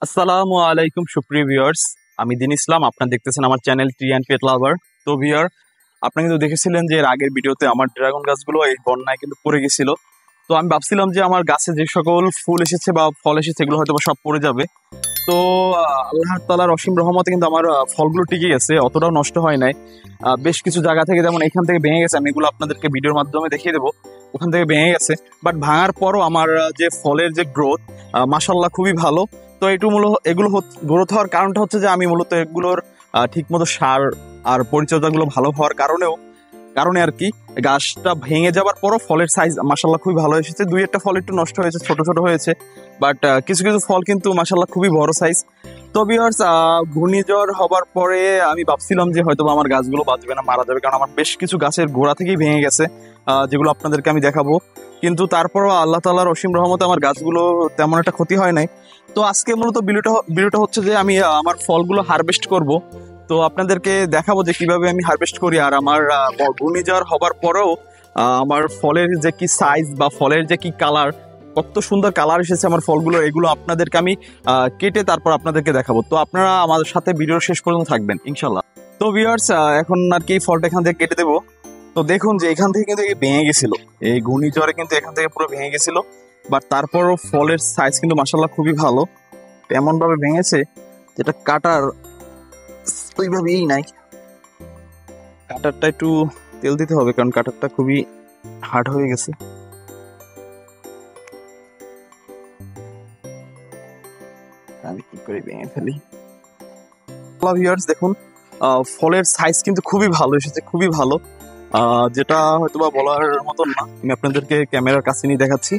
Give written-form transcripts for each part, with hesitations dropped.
আসসালামু আলাইকুম সুপ্রিয় ভিউয়ার্স। আমি দিন ইসলাম, আপনারা দেখতেছেন আমার চ্যানেল ট্রি অ্যান্ড পেট লাভার। তো ভিউয়ার, আপনারা কিন্তু দেখেছিলেন যে এর আগের ভিডিওতে আমার ড্রাগন গাছগুলো এই বন্যায় কিন্তু পড়ে গেছিল। তো আমি ভাবছিলাম যে আমার গাছে যে সকল ফুল এসেছে বা ফল এসেছে এগুলো হয়তো বা সব পড়ে যাবে। তো আল্লাহ তাআলার অসীম রহমতে কিন্তু আমার ফলগুলো টিকে গেছে, অতটাও নষ্ট হয় নাই। বেশ কিছু জায়গা থেকে, যেমন এখান থেকে ভেঙে গেছে, আমি এগুলো আপনাদেরকে ভিডিওর মাধ্যমে দেখিয়ে দেবো। ওখান থেকে ভেঙে গেছে, বাট ভাঙার পরও আমার যে ফলের যে গ্রোথ, মাশাল্লাহ খুবই ভালো। তো এগুলো গ্রোথ হওয়ার কারণটা হচ্ছে যে আমি মূলত এগুলোর ঠিক মতো সার আর পরিচর্যাগুলো ভালো হওয়ার কারণে আর কি, গাছটা ভেঙে যাওয়ার পরও ফলের সাইজ মাশাল্লাহ খুবই ভালো এসেছে। দুই একটা ফল একটু নষ্ট হয়েছে, ছোট ছোট হয়েছে, বাট কিছু কিছু ফল কিন্তু মাশাল্লাহ খুবই বড় সাইজ। তো ভিউয়ার্স, ঘূর্ণিঝড় হবার পরে আমি ভাবছিলাম যে হয়তো আমার গাছগুলো বাঁচবে না, মারা যাবে, কারণ আমার বেশ কিছু গাছের গোড়া থেকেই ভেঙে গেছে, যেগুলো আপনাদেরকে আমি দেখাবো। কিন্তু তারপরও আল্লাহ তাআলার অসীম রহমতে আমার গাছগুলো তেমন একটা ক্ষতি হয় নাই। তো আজকে মূলত ভিডিওটা হচ্ছে যে আমি আমার ফলগুলো হারভেস্ট করব। তো আপনাদেরকে দেখাবো যে কিভাবে আমি হারভেস্ট করি, আর আমার ঘূর্ণিঝড় হবার পরেও আমার ফলের যে কি সাইজ বা ফলের যে কি কালার, কত সুন্দর কালার এসেছে আমার ফলগুলো, এগুলো আপনাদেরকে আমি কেটে তারপর আপনাদেরকে দেখাবো। তো আপনারা আমাদের সাথে ভিডিওর শেষ পর্যন্ত থাকবেন ইনশাল্লাহ। তো ভিউয়ার্স, এখন আর কি ফলটা এখান থেকে কেটে দেবো। তো দেখুন যে এখান থেকে কিন্তু ভেঙে গেছিল, এই ঘূর্ণিঝড়ে কিন্তু এখান থেকে পুরো ভেঙে গেছিল, বাট তারপরও ফলের সাইজ কিন্তু মাশাল্লাহ খুবই ভালো। এমন ভাবে ভেঙেছে যেটা কাটার ওইভাবেই নাই। কাটারটা একটু তেল দিতে হবে, কারণ কাটারটা খুবই হার্ড হয়ে গেছে। আমি কি করে ভেঙে ফেলি। ভিউয়ার্স দেখুন, ফলের সাইজ কিন্তু খুবই ভালো এসেছে, খুবই ভালো, যেটা হয়তোবা বলার মতন না। আমি আপনাদেরকে ক্যামেরার কাছে নিয়ে দেখাচ্ছি।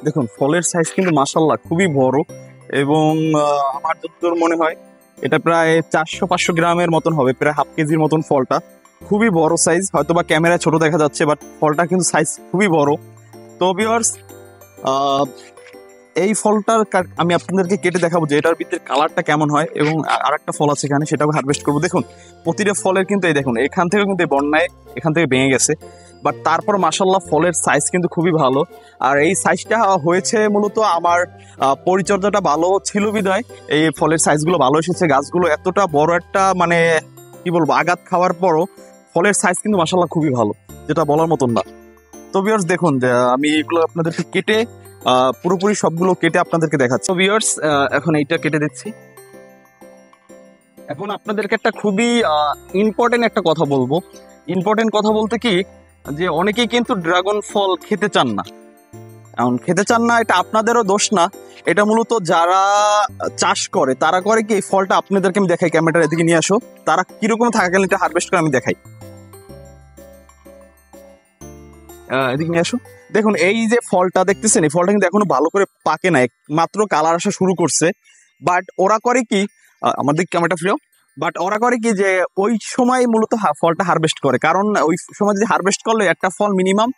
দেখুন ফলের সাইজ কিন্তু মাশাল্লাহ খুবই বড়, এবং আমার যতদূর মনে হয় এটা প্রায় 400-500 গ্রামের মতন হবে, প্রায় হাফ কেজির মতন ফলটা। খুবই বড় সাইজ, হয়তোবা ক্যামেরায় ছোট দেখা যাচ্ছে, বাট ফলটা কিন্তু সাইজ খুবই বড়। তো ভিউয়ার্স, এই ফলটার আমি আপনাদেরকে কেটে দেখাবো যে এটার ভিতরে কালারটা কেমন হয়, এবং আর একটা ফল আছে এখানে, সেটাও হারভেস্ট করবো। দেখুন প্রতিটা ফলের কিন্তু এই দেখুন এখান থেকে কিন্তু এই বন্যায় এখান থেকে ভেঙে গেছে, বাট তারপর মাশাল্লাহ ফলের সাইজ কিন্তু খুবই ভালো। আর এই সাইজটা হয়েছে মূলত আমার পরিচর্যাটা ভালো ছিল বিধায় এই ফলের সাইজগুলো ভালো এসেছে। গাছগুলো এতটা বড় একটা, মানে কি বলবো, আঘাত খাওয়ার পরও ফলের সাইজ কিন্তু মাশাল্লাহ খুবই ভালো, যেটা বলার মতন না। তো ভিউয়ার্স দেখুন যে আমি এগুলো আপনাদেরকে কেটে পুরোপুরি সবগুলো কেটে আপনাদেরকে দেখাচ্ছি। তো ভিউয়ার্স, এখন এইটা কেটে দিচ্ছি। এখন আপনাদেরকে একটা খুবই ইম্পর্টেন্ট একটা কথা বলবো। ইম্পর্টেন্ট কথা বলতে কি, যে অনেকেই কিন্তু ড্রাগন ফল খেতে চান না। এখন খেতে চান না, এটা আপনাদেরও দোষ না, এটা মূলত যারা চাষ করে তারা করে কি, এই ফলটা আপনাদেরকে আমি দেখাই, ক্যামেরাটা এদিকে নিয়ে আসো, তারা কিরকম থাকাকালীন এটা হারভেস্ট করে আমি দেখাই। এদিকে নিয়ে আসো। দেখুন এই যে ফলটা দেখতেছেন, এই ফলটা কিন্তু এখনো ভালো করে পাকে নাই, মাত্র কালার আসা শুরু করছে। বাট ওরা করে কি, আমাদের ক্যামেরাটা ফ্রিও, বাট ওরা করে কি যে ওই সময় মূলত ফলটা হারভেস্ট করে, কারণ ওই সময় যদি হারভেস্ট করলে একটা ফল মিনিমাম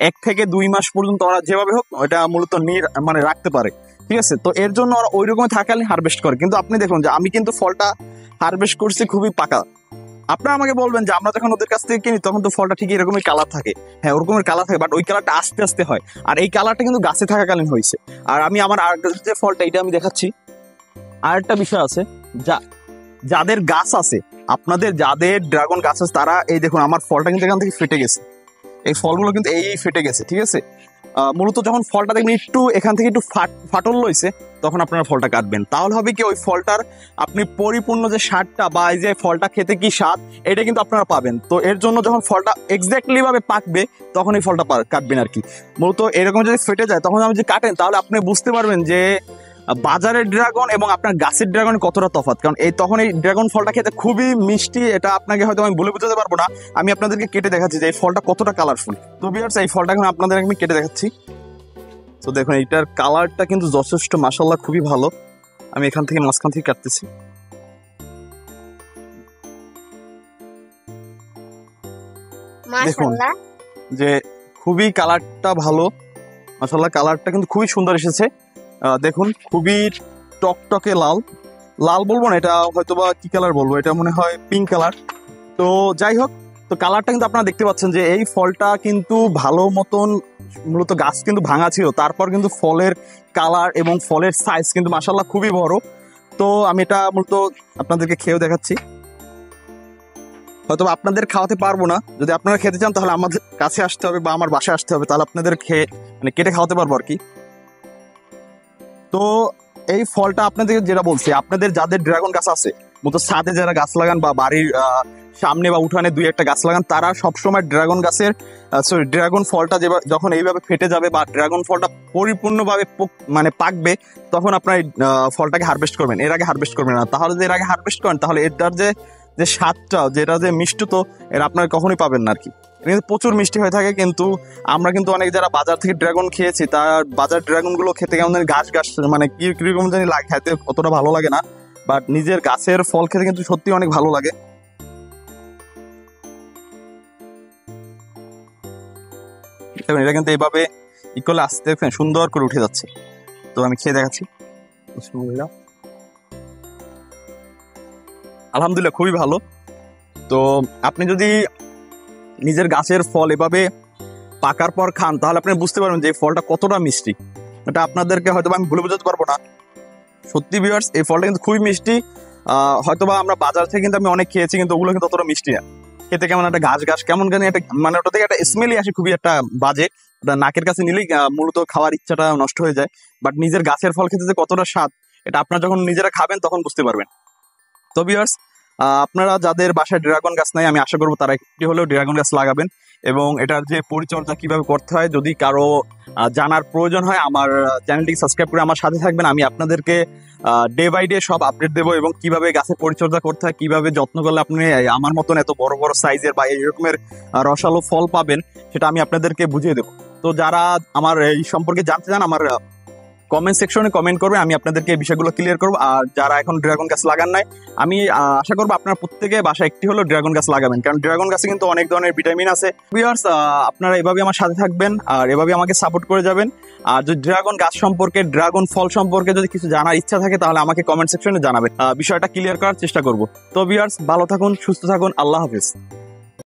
1 থেকে 2 মাস পর্যন্ত ওরা যেভাবে হোক ওটা মূলত মানে রাখতে পারে। ঠিক আছে, তো এর জন্য ওরা ওই রকম থাকাকালীন হারভেস্ট করে। কিন্তু আপনি দেখুন যে আমি কিন্তু ফলটা হারভেস্ট করছি খুবই পাকা। আপনারা আমাকে বলবেন যে আমরা যখন ওদের কাছ থেকে কিনি তখন তো ফলটা ঠিক এরকমই কালার থাকে। হ্যাঁ, ওরকমের কালার থাকে, বাট ওই কালারটা আস্তে আস্তে হয়, আর এই কালারটা কিন্তু গাছে থাকাকালীন হয়েছে। আর আমি আমার আর যে ফলটা এটা আমি দেখাচ্ছি। আর একটা বিষয় আছে, যাদের গাছ আছে, আপনাদের যাদের ড্রাগন গাছ আছে, তারা এই দেখুন আমার ফলটা কিন্তু এখান থেকে ফেটে গেছে, এই ফলগুলো কিন্তু এই ফেটে গেছে। ঠিক আছে, মূলত যখন ফলটা দেখবেন একটু এখান থেকে একটু ফাটল লইছে, তখন আপনারা ফলটা কাটবেন। তাহলে হবে কি, ওই ফলটার আপনি পরিপূর্ণ যে স্বাদটা বা এই যে ফলটা খেতে কি স্বাদ, এটা কিন্তু আপনারা পাবেন। তো এর জন্য যখন ফলটা এক্স্যাক্টলি ভাবে পাকবে তখন এই ফলটা কাটবেন আর কি। মূলত এরকম যদি ফেটে যায় তখন আপনি যদি কাটেন, তাহলে আপনি বুঝতে পারবেন যে বাজারের ড্রাগন এবং আপনার গাছের ড্রাগন কতটা তফাৎ। কারণ তখন এই ড্রাগন ফলটা খেতে খুবই মিষ্টি, এটা আপনাকে হয়তো আমি বলে বোঝাতে পারবো না। আমি আপনাদেরকে কেটে দেখাচ্ছি যে এই ফলটা কতটা কালারফুল। তো ভিউয়ার্স, এই ফলটা এখন আপনাদের আমি কেটে দেখাচ্ছি। তো দেখুন এইটার কালারটা কিন্তু যথেষ্ট মাশাআল্লাহ খুবই ভালো। আমি এখান থেকে মাঝখান থেকে কাটতেছি। দেখুন যে খুবই কালারটা ভালো, মাশাআল্লাহ কালারটা কিন্তু খুবই সুন্দর এসেছে। দেখুন খুবই টকটকে লাল, লাল বলবো না, এটা হয়তোবা কি কালার বলবো, এটা মনে হয় পিঙ্ক কালার। তো যাই হোক, তো কালারটা কিন্তু আপনারা দেখতে পাচ্ছেন যে এই ফলটা কিন্তু ভালো মতন, মূলত গাছ কিন্তু ভাঙা ছিল, তারপর কিন্তু ফলের কালার এবং ফলের সাইজ কিন্তু মাশাআল্লাহ খুবই বড়। তো আমি এটা মূলত আপনাদেরকে খেয়েও দেখাচ্ছি। হয়তো আপনাদের খাওয়াতে পারবো না, যদি আপনারা খেতে চান তাহলে আমাদের কাছে আসতে হবে বা আমার বাসায় আসতে হবে, তাহলে আপনাদের খেয়ে মানে কেটে খাওয়াতে পারবো আর কি। তো এই ফলটা আপনাদের যেটা বলছি, আপনাদের যাদের ড্রাগন গাছ আছে, মতো ছাদে যারা গাছ লাগান বা বাড়ির সামনে বা উঠানে দুই একটা গাছ লাগান, তারা সবসময় ড্রাগন গাছের ড্রাগন ফলটা যখন এইভাবে ফেটে যাবে বা ড্রাগন ফলটা পরিপূর্ণভাবে মানে পাকবে, তখন আপনার ফলটাকে হারভেস্ট করবেন, এর আগে হারভেস্ট করবেন না। তাহলে যে এর আগে হারভেস্ট করেন তাহলে এটার যে যে স্বাদটা, যেটা যে মিষ্টি, তো এর আপনার কখনোই পাবেন না আর কি। এটা কিন্তু প্রচুর মিষ্টি হয়ে থাকে, কিন্তু আমরা কিন্তু অনেক যারা বাজার থেকে ড্রাগন খেয়েছি, তার বাজার ড্রাগন গুলো খেতে কেমন জানি ঘাস ঘাস, মানে কিরকম জানি লাগে, খেতে অতটা ভালো লাগে না। বাট নিজের গাছের ফল খেতে কিন্তু সত্যি অনেক ভালো লাগে। এটা কিন্তু এইভাবে ইকুয়াল আস্তে সুন্দর করে উঠে যাচ্ছে। তো আমি খেয়ে দেখাচ্ছি। আলহামদুলিল্লাহ, খুবই ভালো। তো আপনি যদি নিজের গাছের ফল এভাবে পাকার পর খান, তাহলে আপনি বুঝতে পারবেন যে এই ফলটা কতটা মিষ্টি। এটা আপনাদেরকে হয়তো আমি ভুলে বোঝাতে পারবো না। সত্যি ভিউয়ার্স, এই ফলটা কিন্তু খুবই মিষ্টি। হয়তোবা আমরা বাজার থেকে কিন্তু আমি অনেক খেয়েছি, কিন্তু ওগুলো কিন্তু অতটা মিষ্টি না। খেতে কেমন একটা ঘাস ঘাস কেমন জানি একটা, মানে ওটা থেকে একটা স্মেলই আসে, খুবই একটা বাজে। ওটা নাকের কাছে নিলেই মূলত খাওয়ার ইচ্ছাটা নষ্ট হয়ে যায়। বাট নিজের গাছের ফল খেতে যে কতটা স্বাদ, এটা আপনারা যখন নিজেরা খাবেন তখন বুঝতে পারবেন। তো ভিউয়ার্স, আপনারা যাদের বাসায় ড্রাগন গাছ নাই, আমি আশা করবো তারা একটি হলেও ড্রাগন গাছ লাগাবেন। এবং এটার যে পরিচর্যা কিভাবে করতে হয়, যদি কারো জানার প্রয়োজন হয়, আমার চ্যানেলটিকে সাবস্ক্রাইব করে আমার সাথে থাকবেন। আমি আপনাদেরকে ডে বাই ডে সব আপডেট দেবো, এবং কিভাবে গাছের পরিচর্যা করতে হয়, কিভাবে যত্ন করলে আপনি আমার মতন এত বড় বড় সাইজের বা এরকমের রসালো ফল পাবেন, সেটা আমি আপনাদেরকে বুঝিয়ে দেবো। তো যারা আমার এই সম্পর্কে জানতে চান, আমার কমেন্ট সেকশনে কমেন্ট করবে, আমি আপনাদেরকে এই বিষয়গুলো ক্লিয়ার করবো। আর যারা এখন ড্রাগন গাছ লাগান নাই, আমি আশা করবো আপনারা প্রত্যেকে বাসায় একটি হলো ড্রাগন গাছ লাগাবেন, কারণ ড্রাগন গাছে কিন্তু অনেক ধরনের ভিটামিন আছে। ভিউয়ার্স, আপনারা এভাবে আমার সাথে থাকবেন আর এভাবে আমাকে সাপোর্ট করে যাবেন। আর যদি ড্রাগন গাছ সম্পর্কে, ড্রাগন ফল সম্পর্কে যদি কিছু জানার ইচ্ছা থাকে, তাহলে আমাকে কমেন্ট সেকশনে জানাবেন, বিষয়টা ক্লিয়ার করার চেষ্টা করব। তো ভিউয়ার্স, ভালো থাকুন, সুস্থ থাকুন, আল্লাহ হাফিজ।